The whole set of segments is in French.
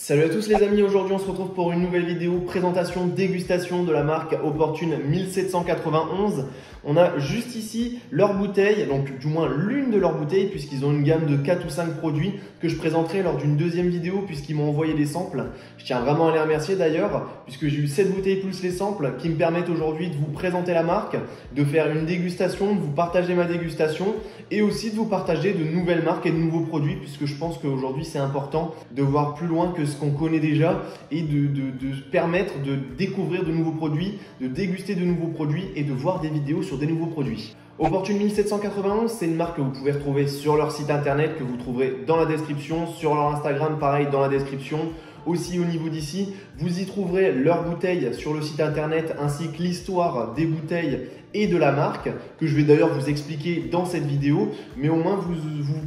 Salut à tous les amis, aujourd'hui on se retrouve pour une nouvelle vidéo présentation dégustation de la marque Opportune 1791. On a juste ici leur bouteille, donc du moins l'une de leurs bouteilles puisqu'ils ont une gamme de 4 ou 5 produits que je présenterai lors d'une deuxième vidéo puisqu'ils m'ont envoyé des samples. Je tiens vraiment à les remercier d'ailleurs puisque j'ai eu 7 bouteilles plus les samples qui me permettent aujourd'hui de vous présenter la marque, de faire une dégustation, de vous partager ma dégustation et aussi de vous partager de nouvelles marques et de nouveaux produits puisque je pense qu'aujourd'hui c'est important de voir plus loin que ce qu'on connaît déjà et de permettre de découvrir de nouveaux produits, de déguster de nouveaux produits et de voir des vidéos sur des nouveaux produits. Opportune 1791, c'est une marque que vous pouvez retrouver sur leur site internet, que vous trouverez dans la description, sur leur Instagram, pareil dans la description. Aussi au niveau d'ici, vous y trouverez leurs bouteilles sur le site internet ainsi que l'histoire des bouteilles et de la marque que je vais d'ailleurs vous expliquer dans cette vidéo. Mais au moins vous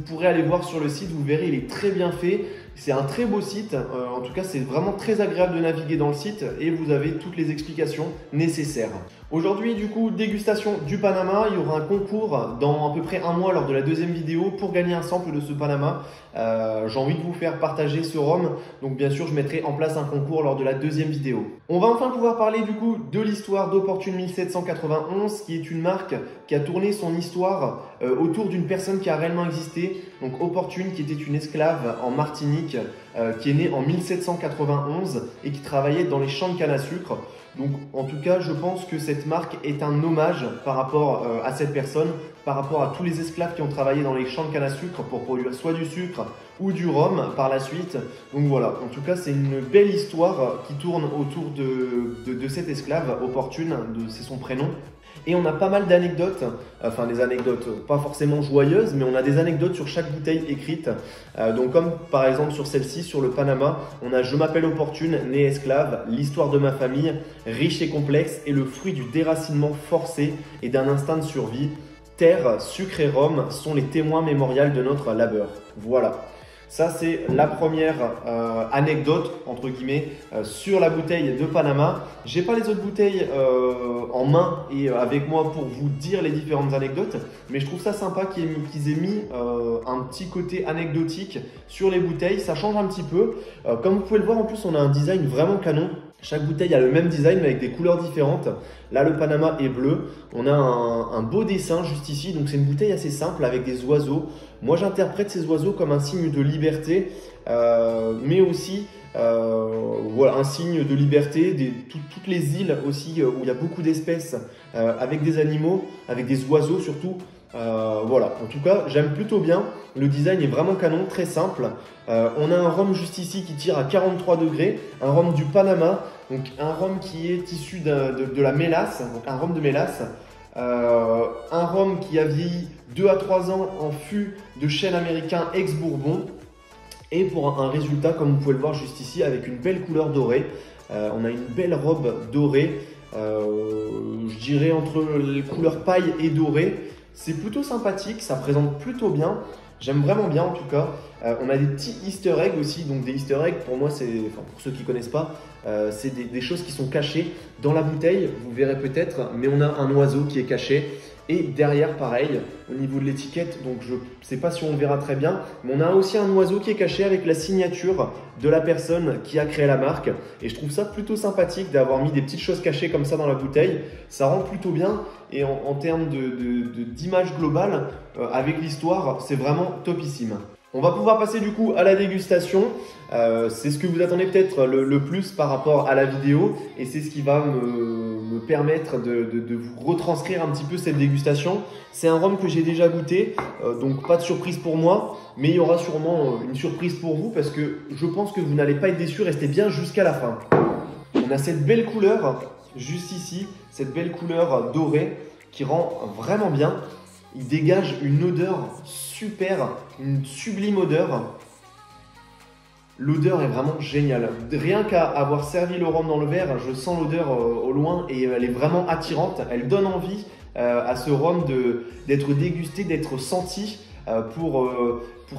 pourrez aller voir sur le site, vous verrez il est très bien fait. C'est un très beau site, en tout cas c'est vraiment très agréable de naviguer dans le site et vous avez toutes les explications nécessaires. Aujourd'hui du coup dégustation du Panama, il y aura un concours dans à peu près un mois lors de la deuxième vidéo pour gagner un sample de ce Panama. J'ai envie de vous faire partager ce rhum, donc bien sûr je mettrai en place un concours lors de la deuxième vidéo. On va enfin pouvoir parler du coup de l'histoire d'Opportune 1791 qui est une marque qui a tourné son histoire autour d'une personne qui a réellement existé, donc Opportune qui était une esclave en Martinique qui est née en 1791 et qui travaillait dans les champs de canne à sucre. Donc en tout cas je pense que cette marque est un hommage par rapport à cette personne, par rapport à tous les esclaves qui ont travaillé dans les champs de canne à sucre pour produire soit du sucre ou du rhum par la suite. Donc voilà, en tout cas c'est une belle histoire qui tourne autour de cette esclave Opportune, c'est son prénom. Et on a pas mal d'anecdotes, enfin des anecdotes pas forcément joyeuses, mais on a des anecdotes sur chaque bouteille écrite. Donc comme par exemple sur celle-ci, sur le Panama, on a « Je m'appelle Opportune, né esclave, l'histoire de ma famille, riche et complexe, est le fruit du déracinement forcé et d'un instinct de survie. Terre, sucre et rhum sont les témoins mémorials de notre labeur. » Voilà. Ça, c'est la première anecdote, entre guillemets, sur la bouteille de Panama. J'ai pas les autres bouteilles en main et avec moi pour vous dire les différentes anecdotes, mais je trouve ça sympa qu'ils aient mis un petit côté anecdotique sur les bouteilles. Ça change un petit peu. Comme vous pouvez le voir, en plus, on a un design vraiment canon. Chaque bouteille a le même design mais avec des couleurs différentes. Là, le Panama est bleu. On a un beau dessin juste ici. Donc, c'est une bouteille assez simple avec des oiseaux. Moi, j'interprète ces oiseaux comme un signe de liberté, mais aussi voilà, un signe de liberté. Toutes les îles aussi où il y a beaucoup d'espèces avec des animaux, avec des oiseaux surtout. Voilà, en tout cas, j'aime plutôt bien. Le design est vraiment canon, très simple. On a un rhum juste ici qui tire à 43 degrés, un rhum du Panama, donc un rhum qui est issu de la mélasse, donc un rhum de mélasse. Un rhum qui a vieilli 2 à 3 ans en fût de chêne américain ex-bourbon. Et pour un résultat, comme vous pouvez le voir juste ici, avec une belle couleur dorée. On a une belle robe dorée, je dirais entre les couleurs paille et dorée. C'est plutôt sympathique, ça présente plutôt bien. J'aime vraiment bien en tout cas. On a des petits easter eggs aussi. Donc des easter eggs, pour moi, c'est, enfin, pour ceux qui ne connaissent pas, c'est des choses qui sont cachées dans la bouteille. Vous verrez peut-être, mais on a un oiseau qui est caché. Et derrière, pareil, au niveau de l'étiquette, donc je ne sais pas si on le verra très bien, mais on a aussi un oiseau qui est caché avec la signature de la personne qui a créé la marque. Et je trouve ça plutôt sympathique d'avoir mis des petites choses cachées comme ça dans la bouteille. Ça rend plutôt bien et en termes d'image globale, avec l'histoire, c'est vraiment topissime. On va pouvoir passer du coup à la dégustation. C'est ce que vous attendez peut-être le plus par rapport à la vidéo et c'est ce qui va me permettre de vous retranscrire un petit peu cette dégustation. C'est un rhum que j'ai déjà goûté, donc pas de surprise pour moi, mais il y aura sûrement une surprise pour vous parce que je pense que vous n'allez pas être déçus, restez bien jusqu'à la fin. On a cette belle couleur juste ici, cette belle couleur dorée qui rend vraiment bien. Il dégage une odeur super, une sublime odeur. L'odeur est vraiment géniale. Rien qu'à avoir servi le rhum dans le verre, je sens l'odeur au loin et elle est vraiment attirante. Elle donne envie à ce rhum d'être dégusté, d'être senti pour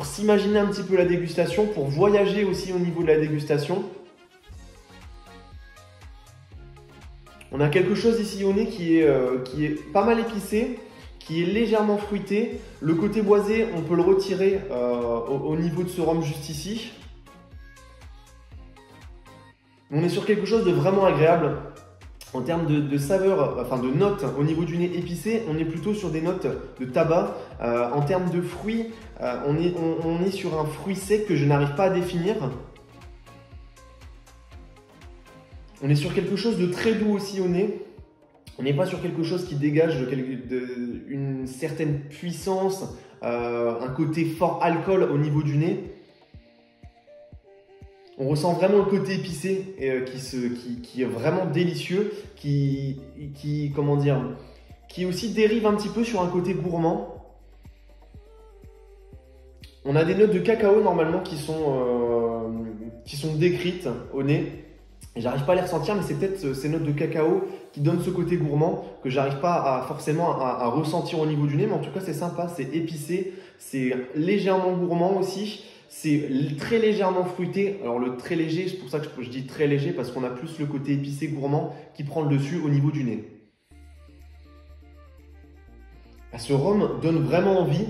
s'imaginer un petit peu la dégustation, pour voyager aussi au niveau de la dégustation. On a quelque chose ici au nez qui est pas mal épicé, qui est légèrement fruité. Le côté boisé, on peut le retirer au niveau de ce rhum juste ici. On est sur quelque chose de vraiment agréable. En termes de saveur, enfin de notes au niveau du nez épicé, on est plutôt sur des notes de tabac. En termes de fruits, on est sur un fruit sec que je n'arrive pas à définir. On est sur quelque chose de très doux aussi au nez. On n'est pas sur quelque chose qui dégage une certaine puissance, un côté fort alcool au niveau du nez. On ressent vraiment le côté épicé qui est vraiment délicieux, qui aussi dérive un petit peu sur un côté gourmand. On a des notes de cacao normalement qui sont décrites au nez. J'arrive pas à les ressentir, mais c'est peut-être ces notes de cacao qui donnent ce côté gourmand que j'arrive pas forcément à ressentir au niveau du nez. Mais en tout cas, c'est sympa, c'est épicé, c'est légèrement gourmand aussi. C'est très légèrement fruité. Alors le très léger, c'est pour ça que je dis très léger parce qu'on a plus le côté épicé gourmand qui prend le dessus au niveau du nez. Ce rhum donne vraiment envie.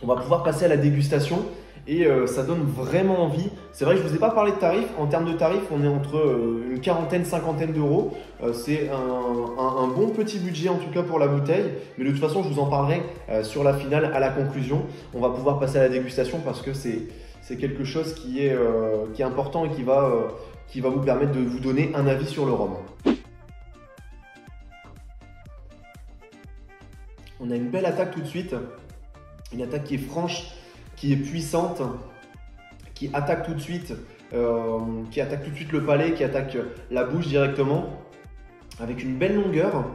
On va pouvoir passer à la dégustation et ça donne vraiment envie. C'est vrai que je ne vous ai pas parlé de tarifs. En termes de tarifs, on est entre une quarantaine, cinquantaine d'euros. C'est un bon petit budget en tout cas pour la bouteille. Mais de toute façon, je vous en parlerai sur la finale à la conclusion. On va pouvoir passer à la dégustation parce que c'est quelque chose qui est important et qui va vous permettre de vous donner un avis sur le rhum. On a une belle attaque tout de suite. Une attaque qui est franche, qui est puissante, qui attaque tout de suite le palais, qui attaque la bouche directement, avec une belle longueur.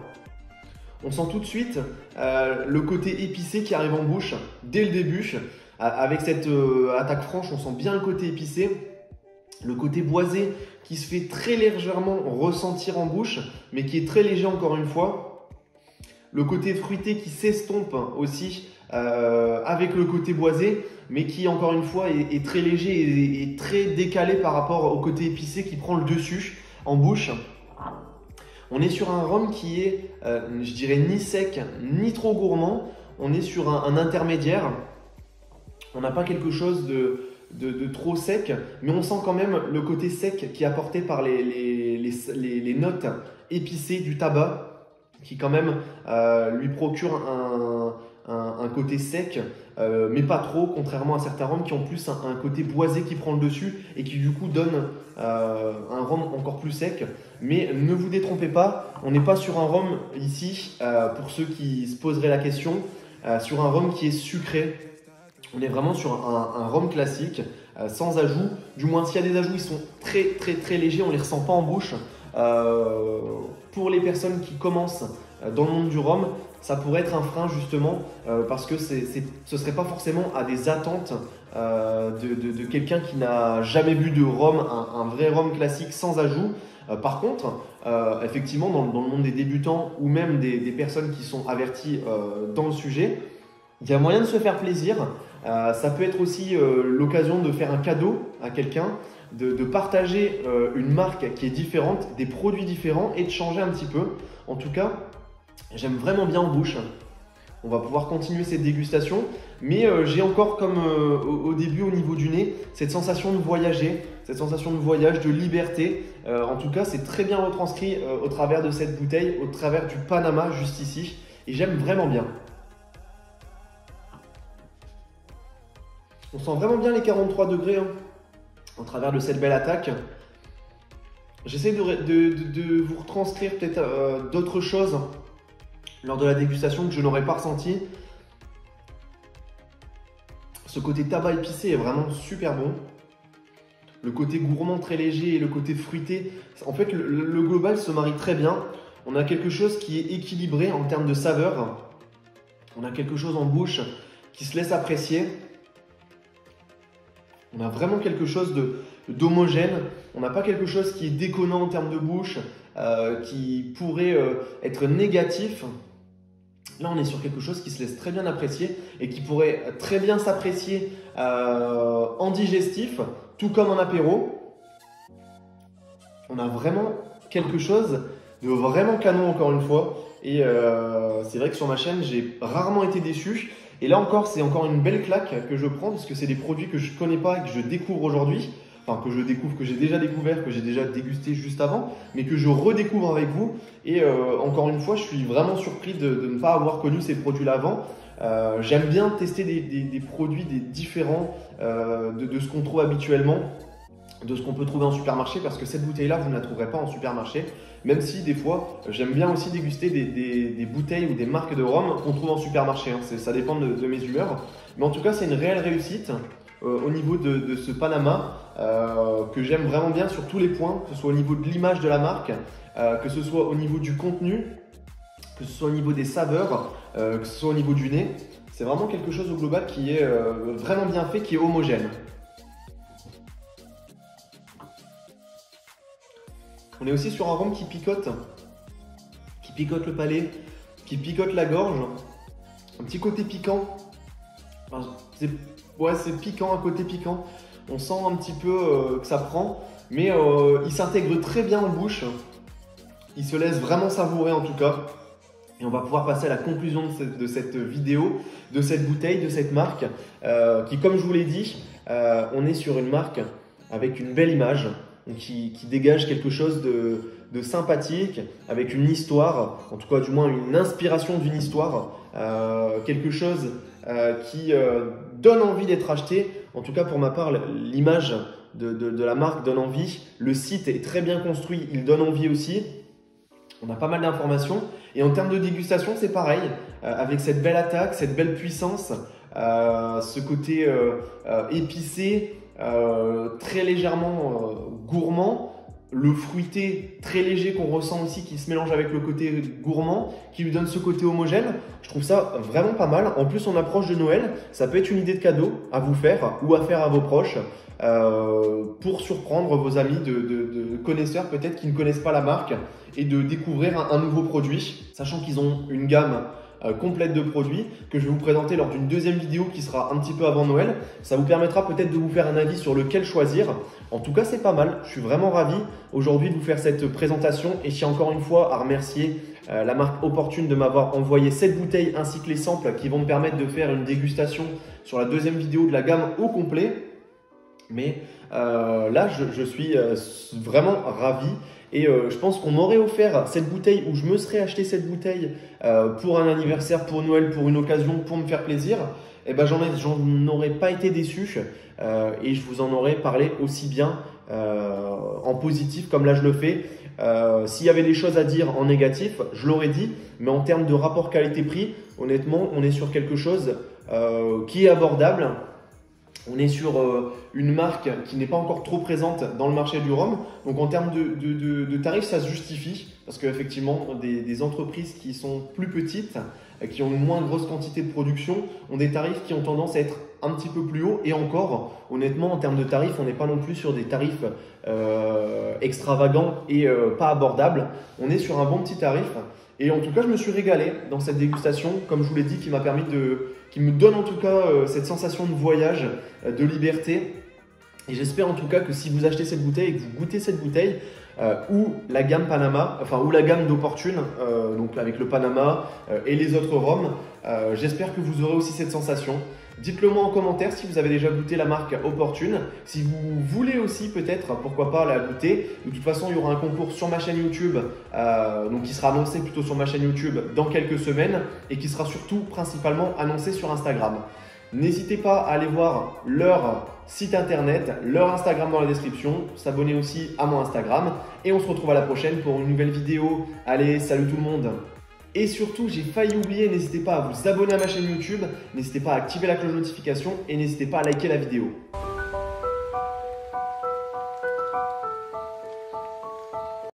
On sent tout de suite le côté épicé qui arrive en bouche dès le début. Avec cette attaque franche, on sent bien le côté épicé, le côté boisé qui se fait très légèrement ressentir en bouche, mais qui est très léger encore une fois. Le côté fruité qui s'estompe aussi avec le côté boisé, mais qui encore une fois est très léger et très décalé par rapport au côté épicé qui prend le dessus en bouche. On est sur un rhum qui est, je dirais, ni sec ni trop gourmand. On est sur un intermédiaire. On n'a pas quelque chose de trop sec, mais on sent quand même le côté sec qui est apporté par les notes épicées du tabac, qui quand même lui procure un côté sec, mais pas trop, contrairement à certains rhums qui ont plus un côté boisé qui prend le dessus et qui du coup donne un rhum encore plus sec. Mais ne vous détrompez pas, on n'est pas sur un rhum ici, pour ceux qui se poseraient la question, sur un rhum qui est sucré. On est vraiment sur un rhum classique, sans ajout. Du moins, s'il y a des ajouts, ils sont très très très légers, on ne les ressent pas en bouche. Pour les personnes qui commencent dans le monde du rhum, ça pourrait être un frein justement parce que ce ne serait pas forcément à des attentes de quelqu'un qui n'a jamais bu de rhum, un vrai rhum classique sans ajout. Par contre, effectivement, dans le monde des débutants ou même des personnes qui sont averties dans le sujet, il y a moyen de se faire plaisir. Ça peut être aussi l'occasion de faire un cadeau à quelqu'un, de partager une marque qui est différente, des produits différents et de changer un petit peu. En tout cas, j'aime vraiment bien en bouche. On va pouvoir continuer cette dégustation, mais j'ai encore comme au début au niveau du nez, cette sensation de voyager, cette sensation de voyage, de liberté. En tout cas, c'est très bien retranscrit au travers de cette bouteille, au travers du Panama juste ici, et j'aime vraiment bien. On sent vraiment bien les 43 degrés au travers de cette belle attaque. J'essaie de vous retranscrire peut-être d'autres choses lors de la dégustation que je n'aurais pas ressenti. Ce côté tabac épicé est vraiment super bon. Le côté gourmand très léger et le côté fruité, en fait le global se marie très bien. On a quelque chose qui est équilibré en termes de saveur. On a quelque chose en bouche qui se laisse apprécier. On a vraiment quelque chose d'homogène. On n'a pas quelque chose qui est déconnant en termes de bouche, qui pourrait être négatif. Là, on est sur quelque chose qui se laisse très bien apprécier et qui pourrait très bien s'apprécier en digestif, tout comme en apéro. On a vraiment quelque chose de vraiment canon encore une fois. Et c'est vrai que sur ma chaîne, j'ai rarement été déçu. Et là encore, c'est encore une belle claque que je prends parce que c'est des produits que je ne connais pas et que je découvre aujourd'hui. enfin que je découvre, que j'ai déjà découvert, que j'ai déjà dégusté juste avant, mais que je redécouvre avec vous. Et encore une fois, je suis vraiment surpris de ne pas avoir connu ces produits-là avant. J'aime bien tester des produits différents de ce qu'on trouve habituellement, de ce qu'on peut trouver en supermarché, parce que cette bouteille-là, vous ne la trouverez pas en supermarché, même si des fois, j'aime bien aussi déguster des bouteilles ou des marques de rhum qu'on trouve en supermarché. Ça dépend de mes humeurs. Mais en tout cas, c'est une réelle réussite au niveau de ce Panama que j'aime vraiment bien sur tous les points, que ce soit au niveau de l'image de la marque, que ce soit au niveau du contenu, que ce soit au niveau des saveurs, que ce soit au niveau du nez. C'est vraiment quelque chose au global qui est vraiment bien fait, qui est homogène. On est aussi sur un rhum qui picote le palais, qui picote la gorge. Un petit côté piquant. Enfin, c'est piquant, un côté piquant. On sent un petit peu que ça prend, mais il s'intègre très bien en bouche. Il se laisse vraiment savourer en tout cas. Et on va pouvoir passer à la conclusion de cette vidéo, de cette bouteille, de cette marque, qui, comme je vous l'ai dit, on est sur une marque avec une belle image, qui dégage quelque chose de sympathique, avec une histoire, en tout cas du moins une inspiration d'une histoire, quelque chose qui donne envie d'être acheté. En tout cas pour ma part, l'image de la marque donne envie, le site est très bien construit, il donne envie aussi. On a pas mal d'informations et en termes de dégustation c'est pareil, avec cette belle attaque, cette belle puissance, ce côté épicé, très légèrement gourmand, le fruité très léger qu'on ressent aussi qui se mélange avec le côté gourmand, qui lui donne ce côté homogène. Je trouve ça vraiment pas mal. En plus on approche de Noël, ça peut être une idée de cadeau à vous faire ou à faire à vos proches pour surprendre vos amis de connaisseurs peut-être qui ne connaissent pas la marque et de découvrir un nouveau produit, sachant qu'ils ont une gamme complète de produits que je vais vous présenter lors d'une deuxième vidéo qui sera un petit peu avant Noël. Ça vous permettra peut-être de vous faire un avis sur lequel choisir. En tout cas, c'est pas mal. Je suis vraiment ravi aujourd'hui de vous faire cette présentation et je tiens encore une fois à remercier la marque Opportune de m'avoir envoyé cette bouteille ainsi que les samples qui vont me permettre de faire une dégustation sur la deuxième vidéo de la gamme au complet. Mais là, je suis vraiment ravi. Et je pense qu'on m'aurait offert cette bouteille ou je me serais acheté cette bouteille pour un anniversaire, pour Noël, pour une occasion, pour me faire plaisir. Et ben j'en aurais pas été déçu et je vous en aurais parlé aussi bien en positif comme là je le fais. S'il y avait des choses à dire en négatif, je l'aurais dit. Mais en termes de rapport qualité-prix, honnêtement, on est sur quelque chose qui est abordable. On est sur une marque qui n'est pas encore trop présente dans le marché du rhum. Donc en termes de tarifs, ça se justifie parce qu'effectivement, des entreprises qui sont plus petites, qui ont une moins grosse quantité de production, ont des tarifs qui ont tendance à être un petit peu plus hauts. Et encore, honnêtement, en termes de tarifs, on n'est pas non plus sur des tarifs extravagants et pas abordables. On est sur un bon petit tarif. Et en tout cas, je me suis régalé dans cette dégustation, comme je vous l'ai dit, qui me donne en tout cas cette sensation de voyage, de liberté. Et j'espère en tout cas que si vous achetez cette bouteille et que vous goûtez cette bouteille, ou la gamme Panama, ou la gamme d'Opportune, donc avec le Panama et les autres rhums, j'espère que vous aurez aussi cette sensation. Dites-le moi en commentaire si vous avez déjà goûté la marque Opportune. Si vous voulez aussi peut-être, pourquoi pas la goûter. De toute façon, il y aura un concours sur ma chaîne YouTube, donc qui sera annoncé plutôt sur ma chaîne YouTube dans quelques semaines et qui sera surtout principalement annoncé sur Instagram. N'hésitez pas à aller voir leur site internet, leur Instagram dans la description, s'abonner aussi à mon Instagram et on se retrouve à la prochaine pour une nouvelle vidéo. Allez, salut tout le monde! Et surtout, j'ai failli oublier, n'hésitez pas à vous abonner à ma chaîne YouTube, n'hésitez pas à activer la cloche de notification et n'hésitez pas à liker la vidéo.